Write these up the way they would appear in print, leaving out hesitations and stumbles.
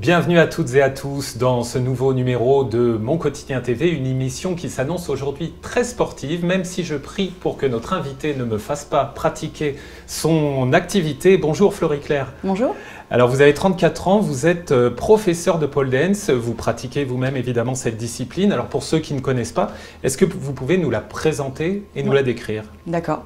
Bienvenue à toutes et à tous dans ce nouveau numéro de Mon Quotidien TV, une émission qui s'annonce aujourd'hui très sportive, même si je prie pour que notre invité ne me fasse pas pratiquer son activité. Bonjour Florie Claire. Bonjour. Alors vous avez 34 ans, vous êtes professeur de pole dance, vous pratiquez vous-même évidemment cette discipline. Alors pour ceux qui ne connaissent pas, est-ce que vous pouvez nous la présenter et nous la décrire? D'accord.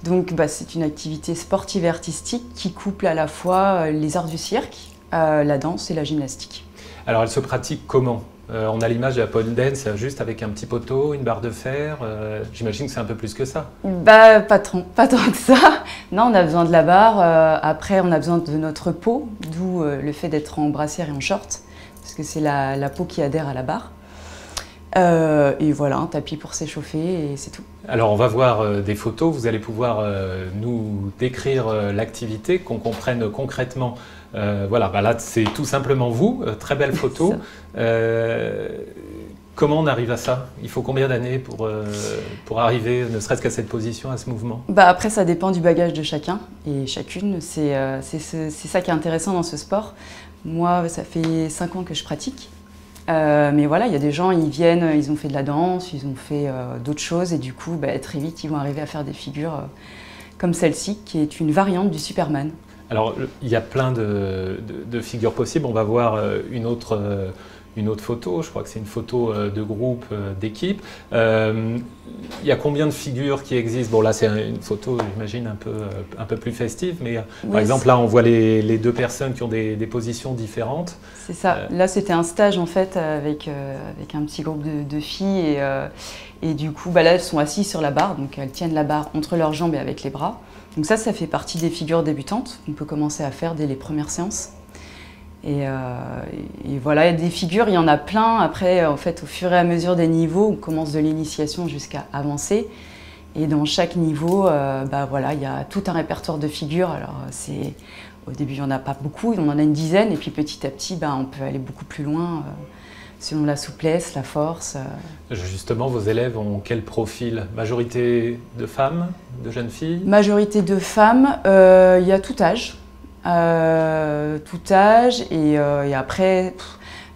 Donc c'est une activité sportive et artistique qui couple à la fois les arts du cirque, la danse et la gymnastique. Alors elle se pratique comment? On a l'image de la pole dance juste avec un petit poteau, une barre de fer. J'imagine que c'est un peu plus que ça. Pas tant que ça. Non, on a besoin de la barre. Après, on a besoin de notre peau, d'où le fait d'être en brassière et en short, parce que c'est la peau qui adhère à la barre. Et voilà, un tapis pour s'échauffer et c'est tout. Alors on va voir des photos, vous allez pouvoir nous décrire l'activité, qu'on comprenne concrètement. Voilà, là c'est tout simplement vous, très belle photo. Comment on arrive à ça? Il faut combien d'années pour arriver, ne serait-ce qu'à cette position, à ce mouvement? Après ça dépend du bagage de chacun et chacune, c'est ça qui est intéressant dans ce sport. Moi ça fait 5 ans que je pratique. Mais voilà, il y a des gens, ils viennent, ils ont fait de la danse, ils ont fait d'autres choses et du coup, très vite, ils vont arriver à faire des figures comme celle-ci, qui est une variante du Superman. Alors, il y a plein de figures possibles. On va voir une autre photo, je crois que c'est une photo de groupe, d'équipe. Il y a combien de figures qui existent? Bon là c'est une photo, j'imagine, un peu plus festive, mais oui, par exemple là on voit les deux personnes qui ont des positions différentes. C'est ça, là c'était un stage en fait avec un petit groupe de filles et du coup là elles sont assises sur la barre, donc elles tiennent la barre entre leurs jambes et avec les bras. Donc ça fait partie des figures débutantes qu'on peut commencer à faire dès les premières séances. Et voilà, il y a des figures, il y en a plein. Après, en fait, au fur et à mesure des niveaux, on commence de l'initiation jusqu'à avancer. Et dans chaque niveau, voilà, il y a tout un répertoire de figures. Alors, au début, il n'y en a pas beaucoup, on en a une dizaine. Et puis petit à petit, on peut aller beaucoup plus loin selon la souplesse, la force. Justement, vos élèves ont quel profil? Majorité de femmes, de jeunes filles? Majorité de femmes, il y a tout âge. Et après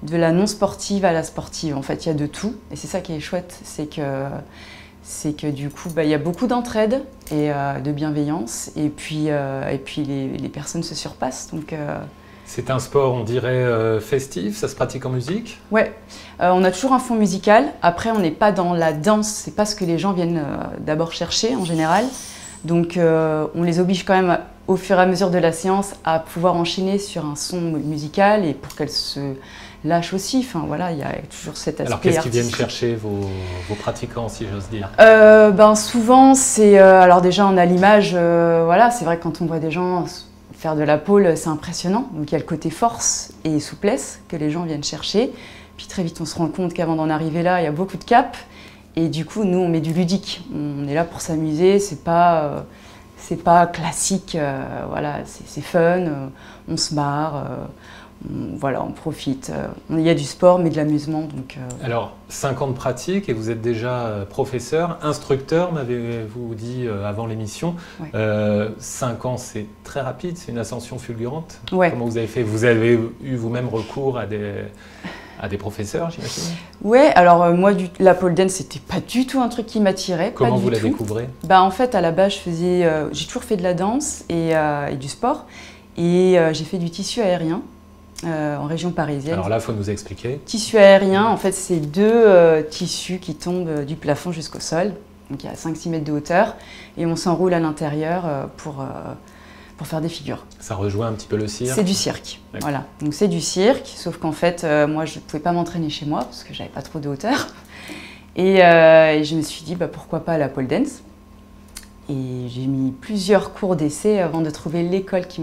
de la non sportive à la sportive, en fait il y a de tout et c'est ça qui est chouette, c'est que du coup il y a beaucoup d'entraide et de bienveillance et puis les personnes se surpassent donc. C'est un sport, on dirait, festif, ça se pratique en musique? Ouais, on a toujours un fond musical, après on n'est pas dans la danse, c'est pas ce que les gens viennent d'abord chercher en général. Donc on les oblige quand même au fur et à mesure de la séance à pouvoir enchaîner sur un son musical et pour qu'elles se lâchent aussi. Enfin voilà, il y a toujours cet aspect. Alors qu'est-ce qu'ils viennent chercher vos pratiquants, si j'ose dire? Souvent c'est alors déjà on a l'image, voilà, c'est vrai que quand on voit des gens faire de la pole, c'est impressionnant. Donc il y a le côté force et souplesse que les gens viennent chercher. Puis très vite on se rend compte qu'avant d'en arriver là, il y a beaucoup de caps. Et du coup, nous, on met du ludique. On est là pour s'amuser, c'est pas classique, voilà, c'est fun, on se marre, voilà, on profite. Il y a du sport, mais de l'amusement. Alors, 5 ans de pratique et vous êtes déjà professeur, instructeur, m'avez-vous dit avant l'émission. Ouais. 5 ans, c'est très rapide, c'est une ascension fulgurante. Ouais. Comment vous avez fait? Vous avez eu vous-même recours à des professeurs, j'imagine? Ouais, alors moi, la pole dance, c'était pas du tout un truc qui m'attirait. Comment vous la découvrez? En fait, à la base, j'ai toujours fait de la danse et du sport. Et j'ai fait du tissu aérien en région parisienne. Alors là, il faut nous expliquer. Tissu aérien, en fait, c'est deux tissus qui tombent du plafond jusqu'au sol. Donc il y a 5-6 mètres de hauteur. Et on s'enroule à l'intérieur pour faire des figures. Ça rejoint un petit peu le cirque? C'est du cirque, voilà. Donc c'est du cirque, sauf qu'en fait, moi je ne pouvais pas m'entraîner chez moi parce que j'avais pas trop de hauteur. Et je me suis dit, pourquoi pas la pole dance? Et j'ai mis plusieurs cours d'essai avant de trouver l'école qui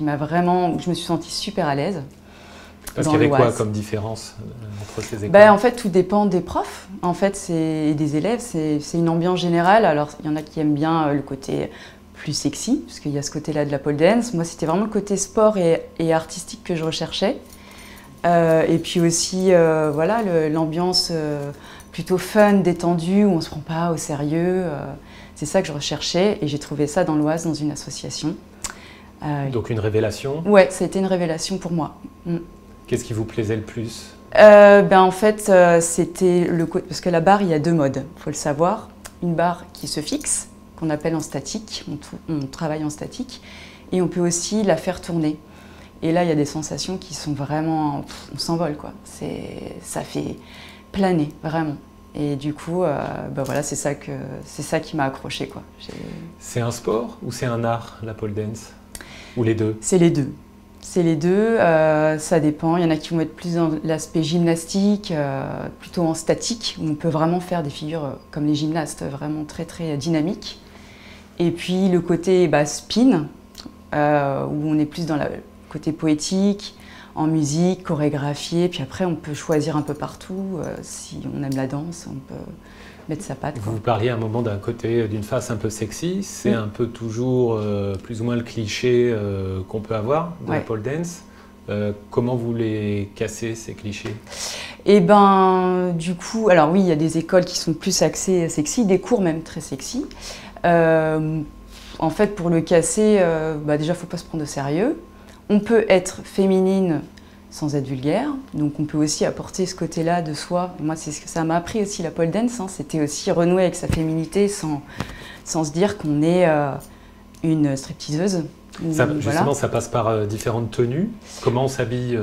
m'a vraiment, où je me suis sentie super à l'aise. Parce qu'il y avait quoi comme différence entre ces écoles? En fait, tout dépend des profs et des élèves. C'est une ambiance générale. Alors, il y en a qui aiment bien le côté plus sexy, parce qu'il y a ce côté-là de la pole dance. Moi, c'était vraiment le côté sport et artistique que je recherchais. Et puis aussi, voilà, l'ambiance plutôt fun, détendue, où on ne se prend pas au sérieux. C'est ça que je recherchais et j'ai trouvé ça dans l'Oise, dans une association. Donc une révélation? Ouais, ça a été une révélation pour moi. Qu'est-ce qui vous plaisait le plus? En fait, c'était parce que la barre, il y a deux modes, il faut le savoir. Une barre qui se fixe, qu'on appelle en statique, on travaille en statique, et on peut aussi la faire tourner. Et là, il y a des sensations qui sont vraiment, on s'envole quoi. Ça fait planer, vraiment. Et du coup, voilà, c'est ça qui m'a accroché quoi. C'est un sport ou c'est un art, la pole dance? Ou les deux? C'est les deux. C'est les deux, ça dépend. Il y en a qui vont être plus dans l'aspect gymnastique, plutôt en statique, où on peut vraiment faire des figures comme les gymnastes, vraiment très très dynamiques. Et puis le côté spin, où on est plus dans le côté poétique, en musique, chorégraphié. Puis après, on peut choisir un peu partout. Si on aime la danse, on peut mettre sa patte. Vous parliez à un moment d'un côté, d'une face un peu sexy. C'est un peu toujours plus ou moins le cliché qu'on peut avoir de la pole dance. Comment vous les cassez, ces clichés? Du coup, alors oui, il y a des écoles qui sont plus axées sexy, des cours même très sexy. En fait, pour le casser, déjà, il ne faut pas se prendre au sérieux. On peut être féminine sans être vulgaire, donc on peut aussi apporter ce côté-là de soi. Moi, c'est ce que ça m'a appris aussi, la pole dance, hein. C'était aussi renouer avec sa féminité sans se dire qu'on est une stripteaseuse. Justement, ça passe par différentes tenues. Comment on s'habille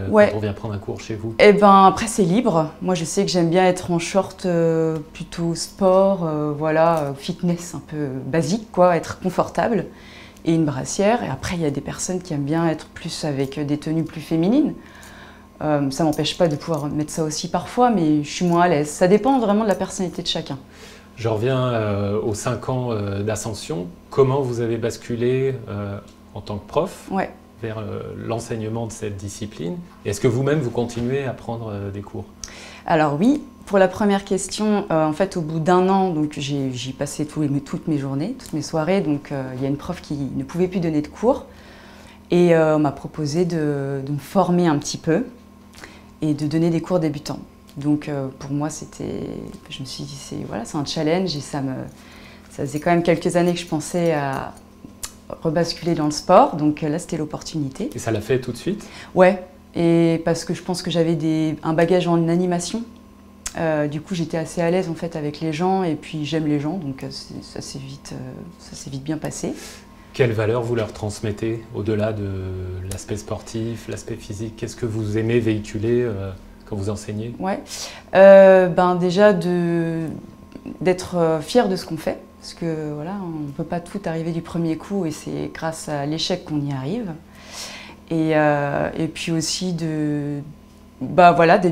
quand on vient prendre un cours chez vous? Après, c'est libre. Moi, je sais que j'aime bien être en short plutôt sport, fitness un peu basique, quoi, être confortable. Et une brassière. Et après, il y a des personnes qui aiment bien être plus avec des tenues plus féminines. Ça ne m'empêche pas de pouvoir mettre ça aussi parfois, mais je suis moins à l'aise. Ça dépend vraiment de la personnalité de chacun. Je reviens aux 5 ans d'ascension. Comment vous avez basculé en tant que prof vers l'enseignement de cette discipline? Est-ce que vous-même, vous continuez à prendre des cours? Alors oui, pour la première question, en fait, au bout d'un an, j'y passais toutes mes journées, toutes mes soirées. Donc, il y a une prof qui ne pouvait plus donner de cours. Et on m'a proposé de me former un petit peu et de donner des cours débutants. Donc, pour moi, je me suis dit, c'est un challenge. Et ça faisait quand même quelques années que je pensais à rebasculer dans le sport. Donc là, c'était l'opportunité. Et ça l'a fait tout de suite? Ouais. Et parce que je pense que j'avais un bagage en animation. Du coup, j'étais assez à l'aise en fait avec les gens et puis j'aime les gens, donc ça s'est vite bien passé. Quelles valeurs vous leur transmettez au-delà de l'aspect sportif, l'aspect physique? Qu'est-ce que vous aimez véhiculer quand vous enseignez? Déjà d'être fier de ce qu'on fait, parce que voilà, on ne peut pas tout arriver du premier coup et c'est grâce à l'échec qu'on y arrive. Et puis aussi d'être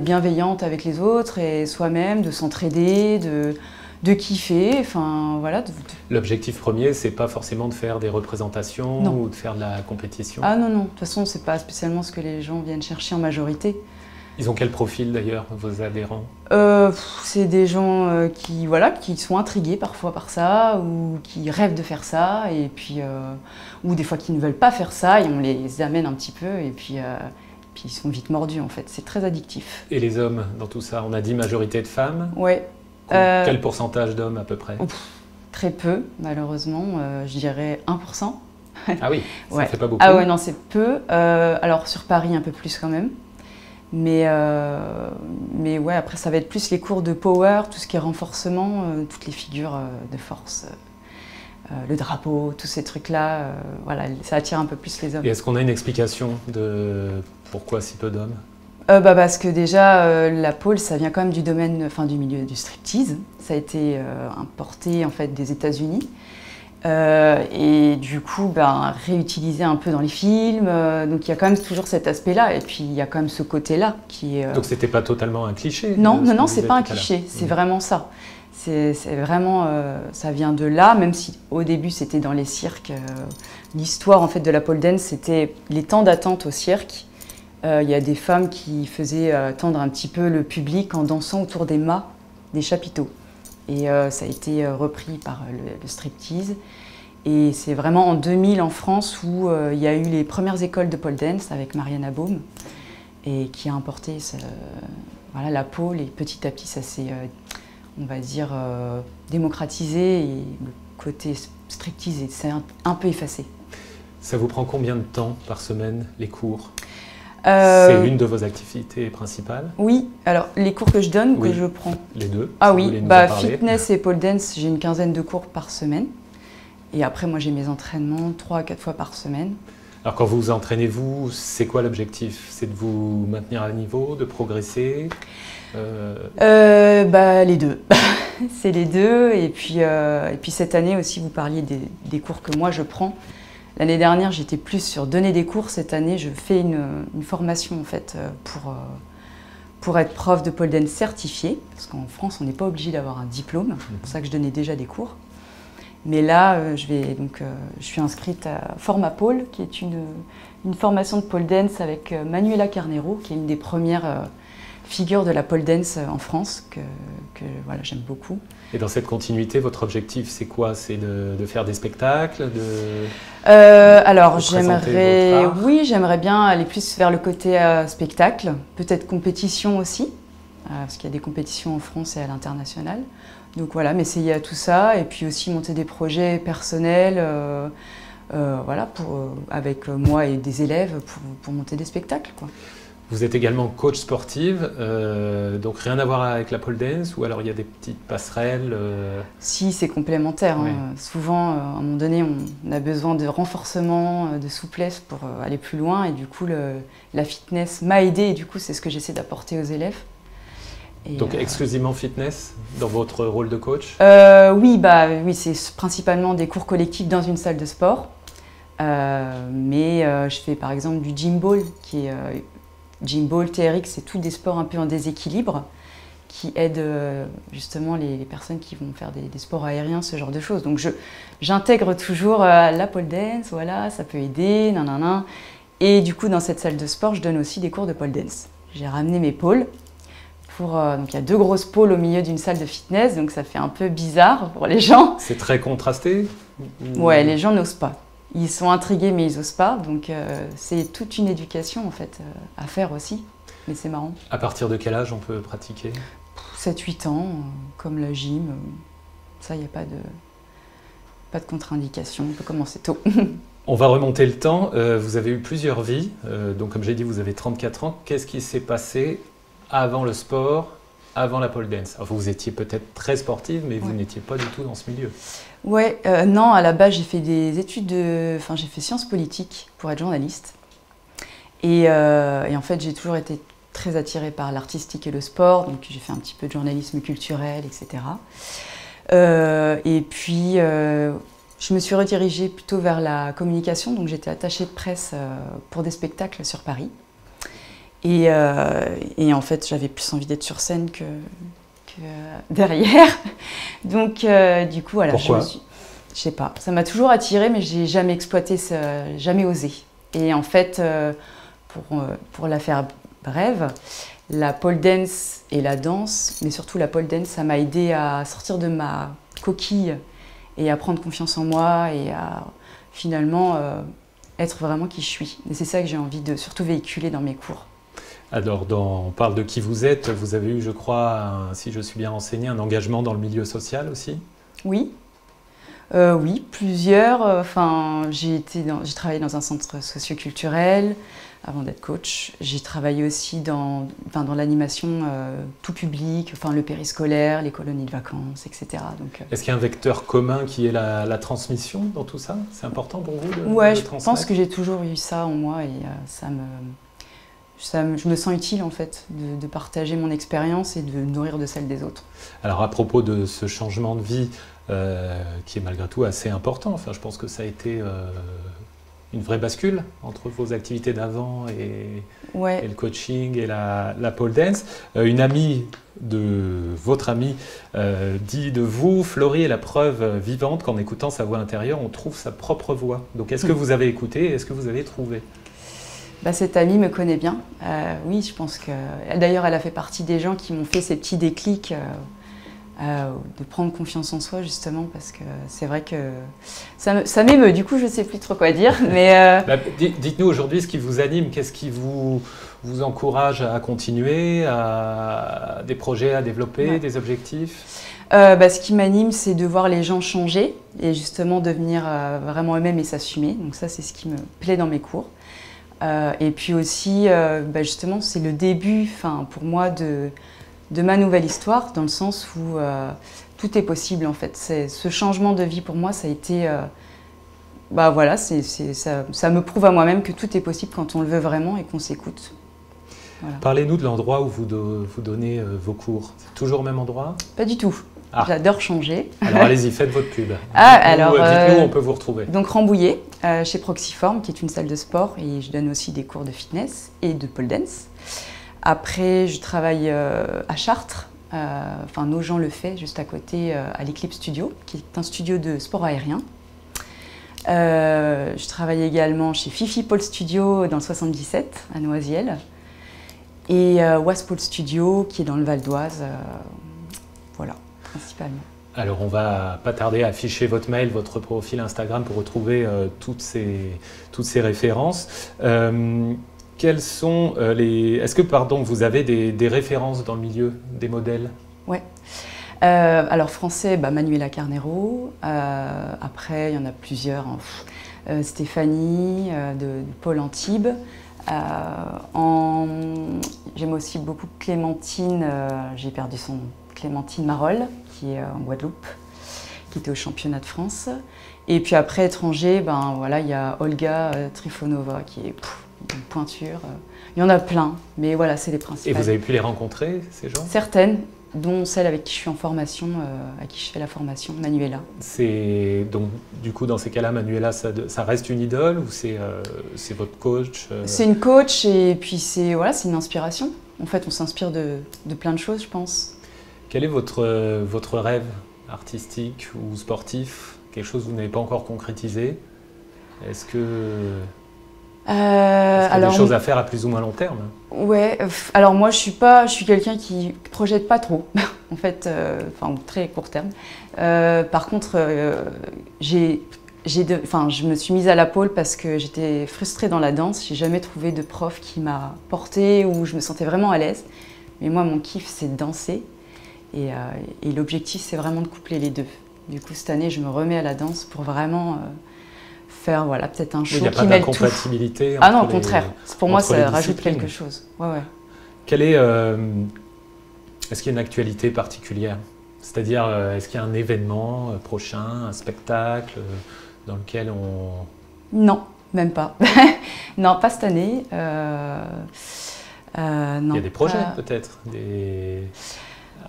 bienveillante avec les autres et soi-même, de s'entraider, de kiffer. Enfin, voilà. L'objectif premier, c'est pas forcément de faire des représentations ou de faire de la compétition? Ah non, de toute façon, c'est pas spécialement ce que les gens viennent chercher en majorité. Ils ont quel profil d'ailleurs, vos adhérents? C'est des gens qui sont intrigués parfois par ça, ou qui rêvent de faire ça, et puis, ou des fois qui ne veulent pas faire ça, et on les amène un petit peu, et puis ils sont vite mordus en fait. C'est très addictif. Et les hommes dans tout ça? On a dit majorité de femmes? Ouais. Quel pourcentage d'hommes à peu près? Très peu, malheureusement, je dirais 1%. Ah oui, ça fait pas beaucoup. Ah ouais, non, c'est peu. Alors sur Paris, un peu plus quand même. Mais ouais, après ça va être plus les cours de power, tout ce qui est renforcement, toutes les figures de force, le drapeau, tous ces trucs-là, voilà, ça attire un peu plus les hommes. Et est-ce qu'on a une explication de pourquoi si peu d'hommes? Parce que déjà, la pole, ça vient quand même du milieu du striptease. Ça a été importé en fait des États-Unis. Et du coup, réutilisé un peu dans les films. Donc il y a quand même toujours cet aspect-là. Et puis il y a quand même ce côté-là qui est... Donc c'était pas totalement un cliché? Non, c'est pas un cliché. C'est vraiment ça. C'est vraiment... ça vient de là, même si au début c'était dans les cirques. L'histoire en fait de la pole dance, c'était les temps d'attente au cirque. Il y a des femmes qui faisaient attendre un petit peu le public en dansant autour des mâts des chapiteaux. Et ça a été repris par le striptease. Et c'est vraiment en 2000 en France où il y a eu les premières écoles de pole dance avec Mariana Baume et qui a importé la pole. Et petit à petit, ça s'est, on va dire, démocratisé et le côté striptease s'est un peu effacé. Ça vous prend combien de temps par semaine, les cours? C'est une de vos activités principales? Oui, alors les cours que je donne ou que je prends? Les deux. Ah oui, bah, fitness et pole dance, j'ai une quinzaine de cours par semaine. Et après, moi, j'ai mes entraînements 3 à 4 fois par semaine. Alors, quand vous vous entraînez, vous, c'est quoi l'objectif? C'est de vous maintenir à niveau, de progresser? Bah, les deux. C'est les deux. Et puis cette année aussi, vous parliez des cours que moi, je prends. L'année dernière, j'étais plus sur donner des cours. Cette année, je fais une formation en fait pour être prof de pole dance certifié. Parce qu'en France, on n'est pas obligé d'avoir un diplôme. C'est pour ça que je donnais déjà des cours. Mais là, je suis inscrite à Formapole, qui est une formation de pole dance avec Manuela Carnero, qui est une des premières figures de la pole dance en France, que voilà, j'aime beaucoup. Et dans cette continuité, votre objectif, c'est quoi? C'est de faire des spectacles, alors, j'aimerais bien aller plus vers le côté spectacle, peut-être compétition aussi, parce qu'il y a des compétitions en France et à l'international. Donc voilà, m'essayer à tout ça, et puis aussi monter des projets personnels, voilà, avec moi et des élèves pour monter des spectacles, quoi. Vous êtes également coach sportive, donc rien à voir avec la pole dance, ou alors il y a des petites passerelles Si, c'est complémentaire. Oui. Souvent, à un moment donné, on a besoin de renforcement, de souplesse pour aller plus loin, et du coup, la fitness m'a aidée, et du coup, c'est ce que j'essaie d'apporter aux élèves. Et donc exclusivement fitness dans votre rôle de coach? Oui, c'est principalement des cours collectifs dans une salle de sport, mais je fais par exemple du gym ball, qui est... Gym ball, TRX, c'est tous des sports un peu en déséquilibre qui aident justement les personnes qui vont faire des sports aériens, ce genre de choses. Donc j'intègre toujours la pole dance, voilà, ça peut aider, nanana. Et du coup, dans cette salle de sport, je donne aussi des cours de pole dance. J'ai ramené mes pôles. Donc il y a 2 grosses pôles au milieu d'une salle de fitness, donc ça fait un peu bizarre pour les gens. C'est très contrasté? Ouais, les gens n'osent pas. Ils sont intrigués, mais ils n'osent pas. Donc, c'est toute une éducation, en fait, à faire aussi. Mais c'est marrant. À partir de quel âge on peut pratiquer? 7-8 ans, comme la gym. Ça, il n'y a pas de contre-indication. On peut commencer tôt. On va remonter le temps. Vous avez eu plusieurs vies. Donc, comme j'ai dit, vous avez 34 ans. Qu'est-ce qui s'est passé avant le sport, avant la pole dance? Alors, vous étiez peut-être très sportive, mais vous n'étiez pas du tout dans ce milieu. Ouais, non, à la base, j'ai fait des études j'ai fait sciences politiques pour être journaliste. Et en fait, j'ai toujours été très attirée par l'artistique et le sport, donc j'ai fait un petit peu de journalisme culturel, etc. Et puis, je me suis redirigée plutôt vers la communication, donc j'étais attachée de presse pour des spectacles sur Paris. Et en fait, j'avais plus envie d'être sur scène que derrière. Donc, du coup, voilà. Pourquoi? Je sais pas. Ça m'a toujours attirée, mais j'ai jamais exploité ça, jamais osé. Et en fait, pour la faire brève, la pole dance et la danse, mais surtout la pole dance, ça m'a aidée à sortir de ma coquille et à prendre confiance en moi et à finalement être vraiment qui je suis. Et c'est ça que j'ai envie de surtout véhiculer dans mes cours. Alors, on parle de qui vous êtes. Vous avez eu, je crois, si je suis bien renseigné, un engagement dans le milieu social aussi? Oui. Oui, plusieurs. J'ai travaillé dans un centre socio-culturel avant d'être coach. J'ai travaillé aussi dans l'animation tout public, le périscolaire, les colonies de vacances, etc. Est-ce qu'il y a un vecteur commun qui est la transmission dans tout ça? C'est important pour vous de transmettre? Je pense que j'ai toujours eu ça en moi et je me sens utile en fait de partager mon expérience et de nourrir de celle des autres. Alors à propos de ce changement de vie qui est malgré tout assez important, je pense que ça a été une vraie bascule entre vos activités d'avant et le coaching et la pole dance. Une amie votre amie dit de vous, Florie est la preuve vivante qu'en écoutant sa voix intérieure, on trouve sa propre voix. Donc est-ce que vous avez écouté et est-ce que vous avez trouvé? Cette amie me connaît bien. Oui, je pense que... D'ailleurs, elle a fait partie des gens qui m'ont fait ces petits déclics de prendre confiance en soi, justement, parce que c'est vrai que ça m'émeut. Du coup, je ne sais plus trop quoi dire. Mais dites-nous aujourd'hui ce qui vous anime, qu'est-ce qui vous encourage à continuer, à des projets à développer, des objectifs? Ce qui m'anime, c'est de voir les gens changer et justement devenir vraiment eux-mêmes et s'assumer. Donc ça, c'est ce qui me plaît dans mes cours. Et puis aussi, justement, c'est le début, pour moi, de ma nouvelle histoire, dans le sens où tout est possible, en fait. Ce changement de vie, pour moi, ça a été... voilà, ça me prouve à moi-même que tout est possible quand on le veut vraiment et qu'on s'écoute. Voilà. Parlez-nous de l'endroit où vous donnez vos cours. C'est toujours au même endroit? Pas du tout. J'adore changer. Alors allez-y, faites votre pub. Dites-nous où on peut vous retrouver. Donc Rambouillet, chez Proxiform, qui est une salle de sport, et je donne aussi des cours de fitness et de pole dance. Après, je travaille à Chartres, Nogent le fait, juste à côté, à l'Eclipse Studio, qui est un studio de sport aérien. Je travaille également chez Fifi Pole Studio dans le 77, à Noisiel. Et Was Pole Studio, qui est dans le Val d'Oise, voilà, principalement. Alors on va pas tarder à afficher votre mail, votre profil Instagram pour retrouver toutes ces références. Quels sont Est-ce que, vous avez des références dans le milieu des modèles? Ouais. Alors français, Manuela Carnero. Après, il y en a plusieurs. Stéphanie, de Paul Antibes. J'aime aussi beaucoup Clémentine, j'ai perdu son nom, Clémentine Marolles, qui est en Guadeloupe, qui était au championnat de France. Et puis après, étranger, il y a Olga Trifonova, qui est une pointure. Il y en a plein, mais voilà, c'est les principales. Et vous avez pu les rencontrer, ces gens? Certaines, dont celle avec qui je suis en formation, à qui je fais la formation, Manuela. Donc, du coup, dans ces cas-là, Manuela, ça reste une idole ou c'est votre coach? C'est une coach et puis c'est une inspiration. En fait, on s'inspire de plein de choses, je pense. Quel est votre rêve artistique ou sportif? Quelque chose que vous n'avez pas encore concrétisé? Est-ce que... Est-ce qu'il y a des choses à faire à plus ou moins long terme? Ouais, alors moi je suis quelqu'un qui projette pas trop, en fait, très court terme. Par contre, je me suis mise à la pole parce que j'étais frustrée dans la danse. J'ai jamais trouvé de prof qui m'a portée ou je me sentais vraiment à l'aise. Mais moi, mon kiff, c'est de danser. Et l'objectif, c'est vraiment de coupler les deux. Du coup, cette année, je me remets à la danse pour vraiment... faire peut-être un show qui mêle tout. Il n'y a pas d'incompatibilité? Ah non, au contraire. Pour moi, ça rajoute quelque chose. Ouais. Est-ce qu'il y a une actualité particulière? C'est-à-dire, est-ce qu'il y a un événement prochain, un spectacle dans lequel on... Non, même pas. Non, pas cette année. Non, il y a des projets peut-être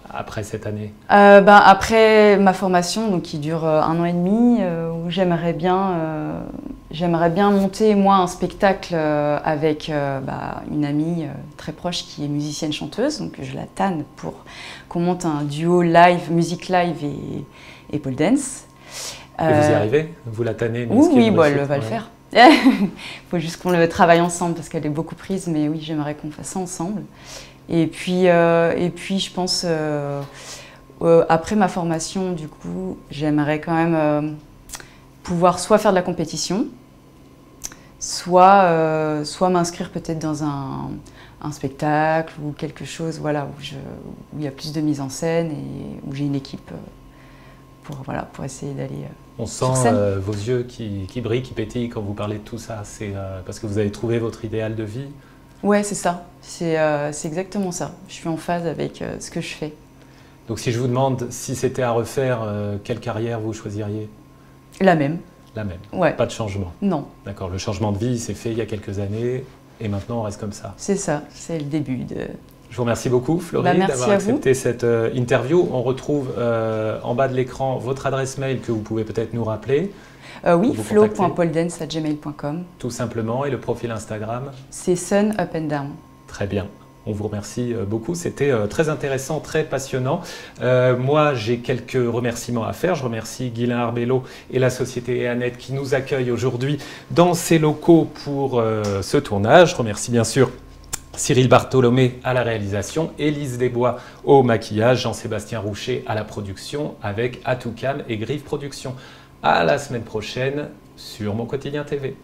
après cette année? Après ma formation, donc, qui dure 1 an et demi, où j'aimerais bien monter moi un spectacle avec une amie très proche qui est musicienne-chanteuse, donc je la tanne pour qu'on monte un duo live, musique live et pole dance. Et vous y arrivez? Vous la tannez? Oui, elle va le faire. Il faut juste qu'on le travaille ensemble parce qu'elle est beaucoup prise, mais oui, j'aimerais qu'on fasse ça ensemble. Et puis je pense, après ma formation, du coup, j'aimerais quand même pouvoir soit faire de la compétition, soit m'inscrire peut-être dans un spectacle ou quelque chose où il y a plus de mise en scène et où j'ai une équipe pour essayer d'aller On sent vos yeux qui brillent, qui pétillent quand vous parlez de tout ça. C'est parce que vous avez trouvé votre idéal de vie? Ouais, c'est ça. C'est exactement ça. Je suis en phase avec ce que je fais. Donc si je vous demande si c'était à refaire, quelle carrière vous choisiriez? La même. La même? Ouais. Pas de changement? Non. D'accord, le changement de vie s'est fait il y a quelques années et maintenant on reste comme ça? C'est ça, c'est le début de... Je vous remercie beaucoup, Florie, d'avoir accepté cette interview. On retrouve en bas de l'écran votre adresse mail que vous pouvez peut-être nous rappeler. Oui, flo.poledance@gmail.com. Tout simplement. Et le profil Instagram? C'est Sun Up and Down. Très bien. On vous remercie beaucoup. C'était très intéressant, très passionnant. Moi, j'ai quelques remerciements à faire. Je remercie Guylain Arbello et la société Eanet qui nous accueillent aujourd'hui dans ces locaux pour ce tournage. Je remercie bien sûr Cyril Bartholomé à la réalisation, Élise Desbois au maquillage, Jean-Sébastien Roucher à la production avec Atoucam et Grive Productions. À la semaine prochaine sur Mon Quotidien TV.